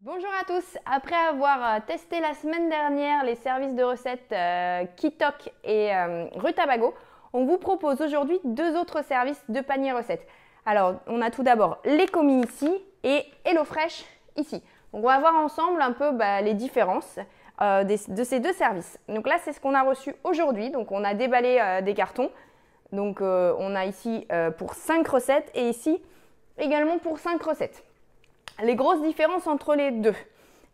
Bonjour à tous, après avoir testé la semaine dernière les services de recettes Kitok et Rutabaga, on vous propose aujourd'hui deux autres services de panier recettes. Alors, on a tout d'abord Lecomi ici et HelloFresh ici. Donc, on va voir ensemble un peu les différences de ces deux services. Donc là, c'est ce qu'on a reçu aujourd'hui. Donc, on a déballé des cartons. Donc, on a ici pour 5 recettes et ici également pour 5 recettes. Les grosses différences entre les deux.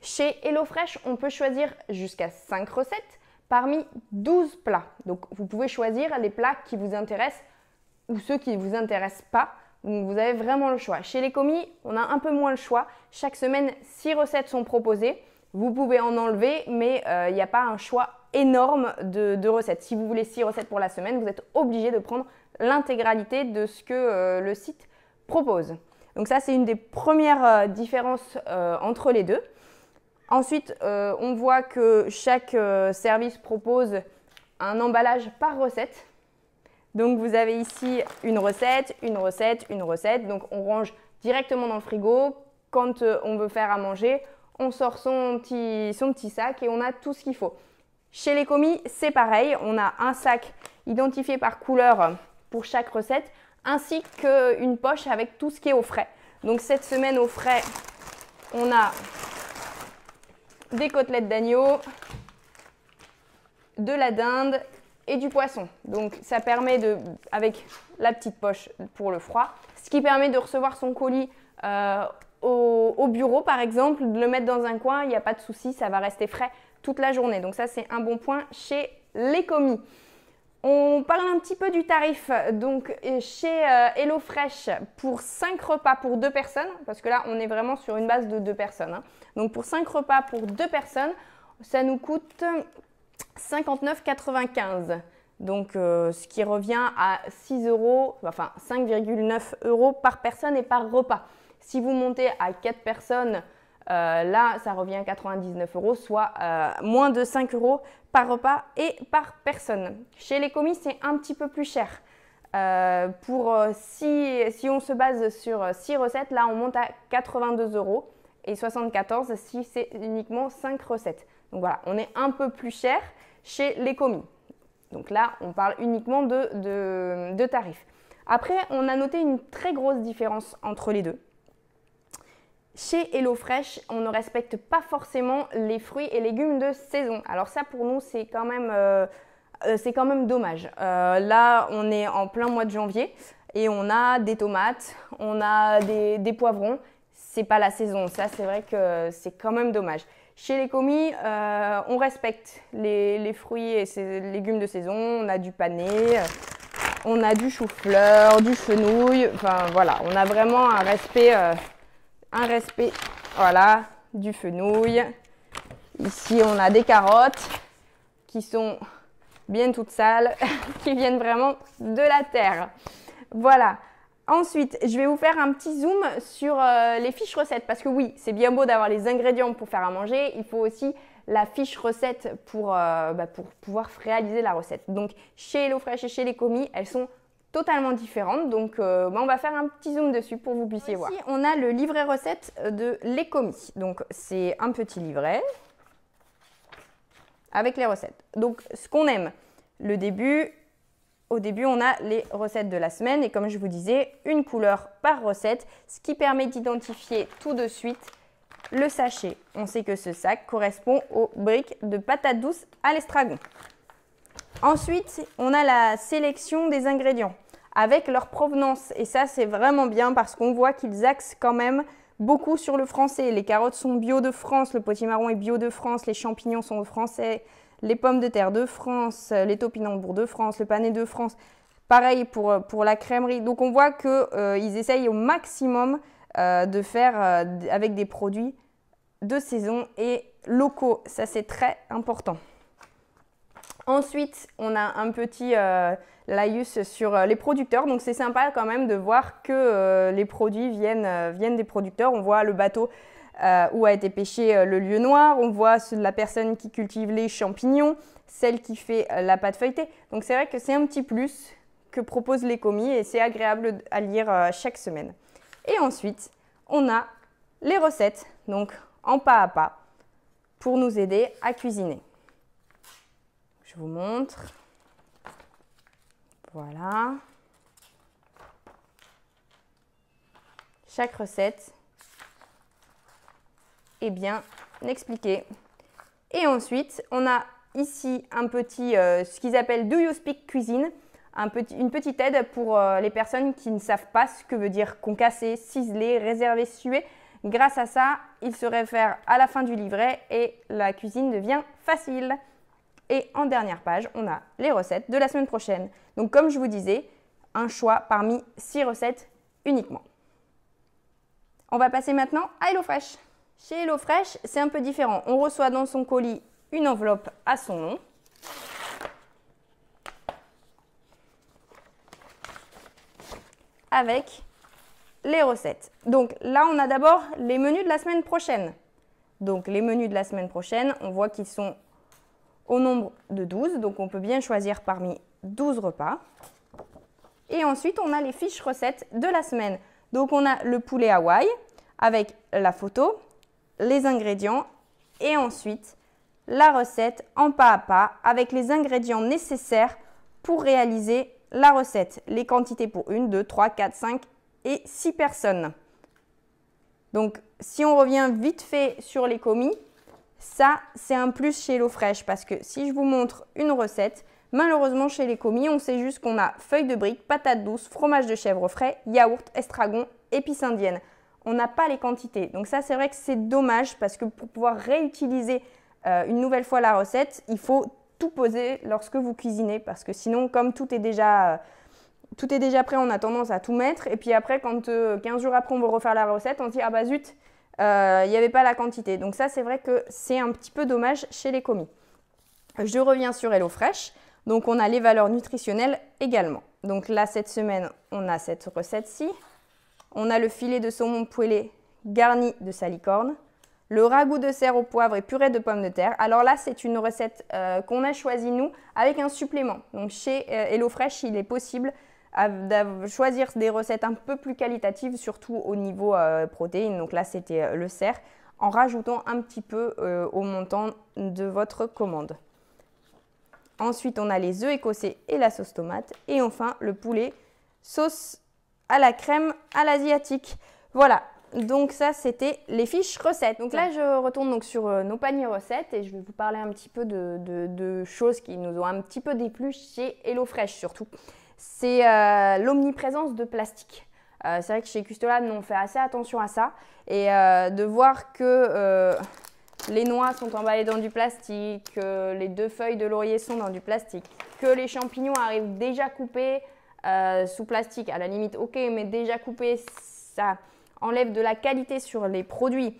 Chez HelloFresh, on peut choisir jusqu'à 5 recettes parmi 12 plats. Donc, vous pouvez choisir les plats qui vous intéressent ou ceux qui ne vous intéressent pas. Donc, vous avez vraiment le choix. Chez Lecomi, on a un peu moins le choix. Chaque semaine, 6 recettes sont proposées. Vous pouvez en enlever, mais il n'y a pas un choix énorme de recettes. Si vous voulez 6 recettes pour la semaine, vous êtes obligé de prendre l'intégralité de ce que le site propose. Donc ça, c'est une des premières différences entre les deux. Ensuite, on voit que chaque service propose un emballage par recette. Donc vous avez ici une recette, une recette, une recette. Donc on range directement dans le frigo. Quand on veut faire à manger, on sort son petit sac et on a tout ce qu'il faut. Chez Lecomi, c'est pareil. On a un sac identifié par couleur pour chaque recette, ainsi qu'une poche avec tout ce qui est au frais. Donc cette semaine au frais, on a des côtelettes d'agneau, de la dinde et du poisson. Donc ça permet avec la petite poche pour le froid, ce qui permet de recevoir son colis au bureau par exemple, de le mettre dans un coin, il n'y a pas de souci, ça va rester frais toute la journée. Donc ça, c'est un bon point chez Lecomi. On parle un petit peu du tarif. Donc chez HelloFresh, pour 5 repas pour 2 personnes, parce que là on est vraiment sur une base de 2 personnes. Donc pour 5 repas pour 2 personnes, ça nous coûte 59,95 €. Donc ce qui revient à 6 €, enfin 5,9 € par personne et par repas. Si vous montez à 4 personnes, là, ça revient à 99 €, soit moins de 5 € par repas et par personne. Chez Lecomi, c'est un petit peu plus cher. Si on se base sur 6 recettes, là, on monte à 82 € et 74 € si c'est uniquement 5 recettes. Donc voilà, on est un peu plus cher chez Lecomi. Donc là, on parle uniquement de tarifs. Après, on a noté une très grosse différence entre les deux. Chez HelloFresh, on ne respecte pas forcément les fruits et légumes de saison. Alors ça, pour nous, c'est quand même dommage. Là, on est en plein mois de janvier et on a des tomates, on a des poivrons. C'est pas la saison. Ça, c'est vrai que c'est quand même dommage. Chez Lecomi, on respecte les fruits et légumes de saison. On a du panais, on a du chou-fleur, du fenouil. Enfin, voilà, on a vraiment un respect, voilà, du fenouil. Ici, on a des carottes qui sont bien toutes sales, qui viennent vraiment de la terre. Voilà. Ensuite, je vais vous faire un petit zoom sur les fiches recettes. Parce que oui, c'est bien beau d'avoir les ingrédients pour faire à manger. Il faut aussi la fiche recette pour pouvoir réaliser la recette. Donc, chez HelloFresh et chez Lecomi, elles sont totalement différentes. Donc, on va faire un petit zoom dessus pour que vous puissiez voir. Ici, on a le livret recette de Lecomi. Donc, c'est un petit livret avec les recettes. Donc, ce qu'on aime, au début, on a les recettes de la semaine. Et comme je vous disais, une couleur par recette, ce qui permet d'identifier tout de suite le sachet. On sait que ce sac correspond aux briques de patates douces à l'estragon. Ensuite, on a la sélection des ingrédients avec leur provenance. Et ça, c'est vraiment bien parce qu'on voit qu'ils axent quand même beaucoup sur le français. Les carottes sont bio de France, le potimarron est bio de France, les champignons sont français, les pommes de terre de France, les topinambours de France, le panais de France. Pareil pour la crèmerie. Donc, on voit qu'ils essayent au maximum de faire avec des produits de saison et locaux. Ça, c'est très important. Ensuite, on a un petit laïus sur les producteurs. Donc, c'est sympa quand même de voir que les produits viennent des producteurs. On voit le bateau où a été pêché le lieu noir. On voit la personne qui cultive les champignons, celle qui fait la pâte feuilletée. Donc, c'est vrai que c'est un petit plus que propose Lecomi et c'est agréable à lire chaque semaine. Et ensuite, on a les recettes. Donc, en pas à pas pour nous aider à cuisiner. Je vous montre. Voilà. Chaque recette est bien expliquée. Et ensuite, on a ici un petit, ce qu'ils appellent Do You Speak Cuisine, une petite aide pour les personnes qui ne savent pas ce que veut dire concasser, ciseler, réserver, suer. Grâce à ça, ils se réfèrent à la fin du livret et la cuisine devient facile. Et en dernière page, on a les recettes de la semaine prochaine. Donc comme je vous disais, un choix parmi 6 recettes uniquement. On va passer maintenant à HelloFresh. Chez HelloFresh, c'est un peu différent. On reçoit dans son colis une enveloppe à son nom. Avec les recettes. Donc là, on a d'abord les menus de la semaine prochaine. Donc les menus de la semaine prochaine, on voit qu'ils sont au nombre de 12. Donc on peut bien choisir parmi 12 repas. Et ensuite, on a les fiches recettes de la semaine. Donc on a le poulet Hawaï avec la photo, les ingrédients et ensuite la recette en pas à pas avec les ingrédients nécessaires pour réaliser la recette. Les quantités pour 1, 2, 3, 4, 5 et 6 personnes. Donc si on revient vite fait sur les commis, ça c'est un plus chez HelloFresh parce que si je vous montre une recette, malheureusement chez les commis, on sait juste qu'on a feuilles de briques, patates douces, fromage de chèvre frais, yaourt, estragon, épices indiennes. On n'a pas les quantités. Donc ça, c'est vrai que c'est dommage parce que pour pouvoir réutiliser une nouvelle fois la recette, il faut tout poser lorsque vous cuisinez parce que sinon, comme tout est déjà prêt, on a tendance à tout mettre. Et puis après, quand 15 jours après, on veut refaire la recette, on se dit « Ah bah zut, il n'y avait pas la quantité ». Donc ça, c'est vrai que c'est un petit peu dommage chez les commis. Je reviens sur HelloFresh. Donc on a les valeurs nutritionnelles également. Donc là, cette semaine, on a cette recette-ci. On a le filet de saumon poêlé garni de salicorne, le ragoût de serre au poivre et purée de pommes de terre. Alors là, c'est une recette qu'on a choisie nous avec un supplément. Donc chez HelloFresh, il est possible de choisir des recettes un peu plus qualitatives, surtout au niveau protéines. Donc là, c'était le cerf, en rajoutant un petit peu au montant de votre commande. Ensuite, on a les œufs écossais et la sauce tomate. Et enfin, le poulet sauce à la crème à l'asiatique. Voilà, donc ça, c'était les fiches recettes. Donc là, je retourne donc sur nos paniers recettes et je vais vous parler un petit peu de choses qui nous ont un petit peu déplu chez HelloFresh surtout. C'est l'omniprésence de plastique. C'est vrai que chez Custolab, on fait assez attention à ça. Et de voir que les noix sont emballées dans du plastique, que les 2 feuilles de laurier sont dans du plastique, que les champignons arrivent déjà coupés sous plastique, à la limite ok, mais déjà coupés, ça enlève de la qualité sur les produits.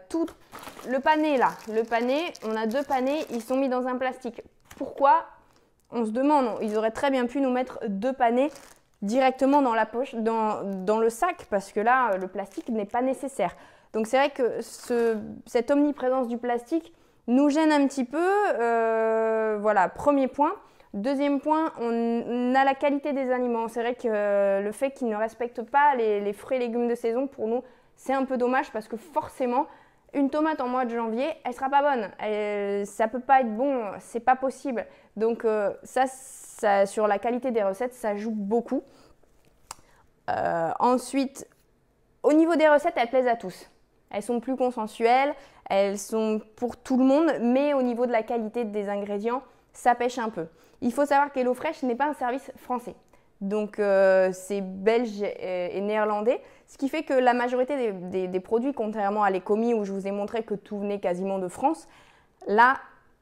Tout le pané là, on a 2 panés, ils sont mis dans un plastique. Pourquoi? On se demande, ils auraient très bien pu nous mettre 2 panés directement dans la poche, dans le sac, parce que là, le plastique n'est pas nécessaire. Donc c'est vrai que cette omniprésence du plastique nous gêne un petit peu. Voilà, premier point. Deuxième point, on a la qualité des aliments. C'est vrai que le fait qu'ils ne respectent pas les fruits et légumes de saison, pour nous, c'est un peu dommage parce que forcément, une tomate en mois de janvier, elle ne sera pas bonne. Ça ne peut pas être bon, c'est pas possible. Donc ça, sur la qualité des recettes, ça joue beaucoup. Ensuite, au niveau des recettes, elles plaisent à tous. Elles sont plus consensuelles, elles sont pour tout le monde, mais au niveau de la qualité des ingrédients, ça pêche un peu. Il faut savoir qu'HelloFresh n'est pas un service français. Donc c'est belge et néerlandais, ce qui fait que la majorité des produits, contrairement à les commis où je vous ai montré que tout venait quasiment de France, là,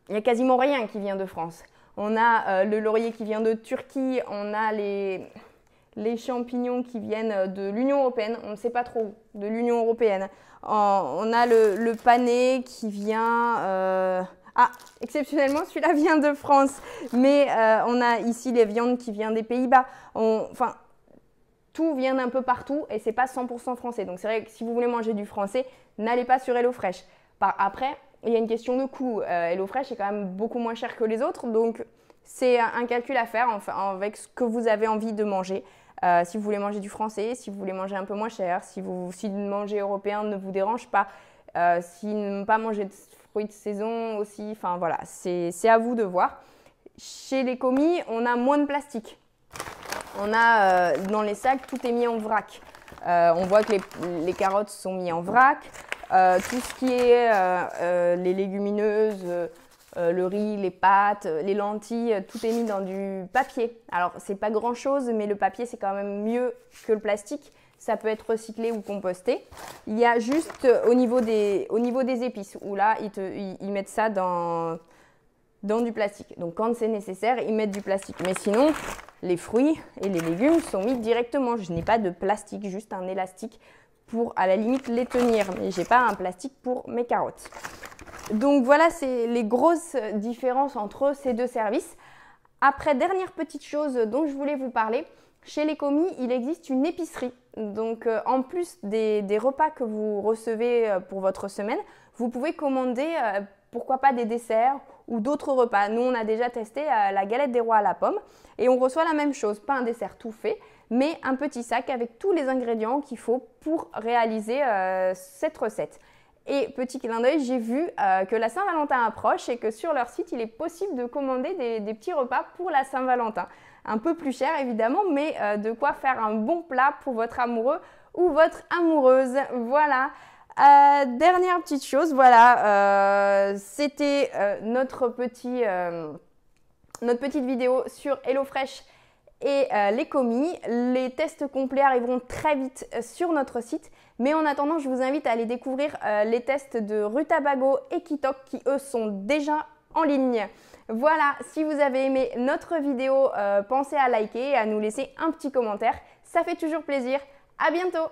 il n'y a quasiment rien qui vient de France. On a le laurier qui vient de Turquie, on a les champignons qui viennent de l'Union européenne, on ne sait pas trop, de l'Union européenne. On a le pané qui vient... exceptionnellement, celui-là vient de France, mais on a ici les viandes qui viennent des Pays-Bas. Enfin, tout vient d'un peu partout et c'est pas 100% français. Donc c'est vrai que si vous voulez manger du français, n'allez pas sur HelloFresh. Après, il y a une question de coût. HelloFresh est quand même beaucoup moins cher que les autres, donc c'est un calcul à faire avec ce que vous avez envie de manger. Si vous voulez manger du français, si vous voulez manger un peu moins cher, si manger européen ne vous dérange pas, S'ils n'aiment pas manger de fruits de saison aussi, enfin voilà, c'est à vous de voir. Chez les commis, on a moins de plastique. On a dans les sacs, tout est mis en vrac. On voit que les carottes sont mises en vrac. Tout ce qui est les légumineuses, le riz, les pâtes, les lentilles, tout est mis dans du papier. Alors, c'est pas grand-chose, mais le papier, c'est quand même mieux que le plastique. Ça peut être recyclé ou composté. Il y a juste au niveau des épices, où là, ils mettent ça dans du plastique. Donc, quand c'est nécessaire, ils mettent du plastique. Mais sinon, les fruits et les légumes sont mis directement. Je n'ai pas de plastique, juste un élastique pour, à la limite, les tenir. Mais je n'ai pas un plastique pour mes carottes. Donc, voilà, c'est les grosses différences entre ces deux services. Après, dernière petite chose dont je voulais vous parler, chez les commis, il existe une épicerie. Donc, en plus des repas que vous recevez pour votre semaine, vous pouvez commander, pourquoi pas des desserts ou d'autres repas. Nous, on a déjà testé la galette des rois à la pomme et on reçoit la même chose, pas un dessert tout fait, mais un petit sac avec tous les ingrédients qu'il faut pour réaliser cette recette. Et petit clin d'œil, j'ai vu que la Saint-Valentin approche et que sur leur site, il est possible de commander des petits repas pour la Saint-Valentin. Un peu plus cher évidemment, mais de quoi faire un bon plat pour votre amoureux ou votre amoureuse. Voilà. Dernière petite chose, voilà, c'était notre petite vidéo sur HelloFresh et les commis. Les tests complets arriveront très vite sur notre site. Mais en attendant, je vous invite à aller découvrir les tests de Rutabago et Kitok qui, eux, sont déjà en ligne. Voilà, si vous avez aimé notre vidéo, pensez à liker et à nous laisser un petit commentaire. Ça fait toujours plaisir. À bientôt!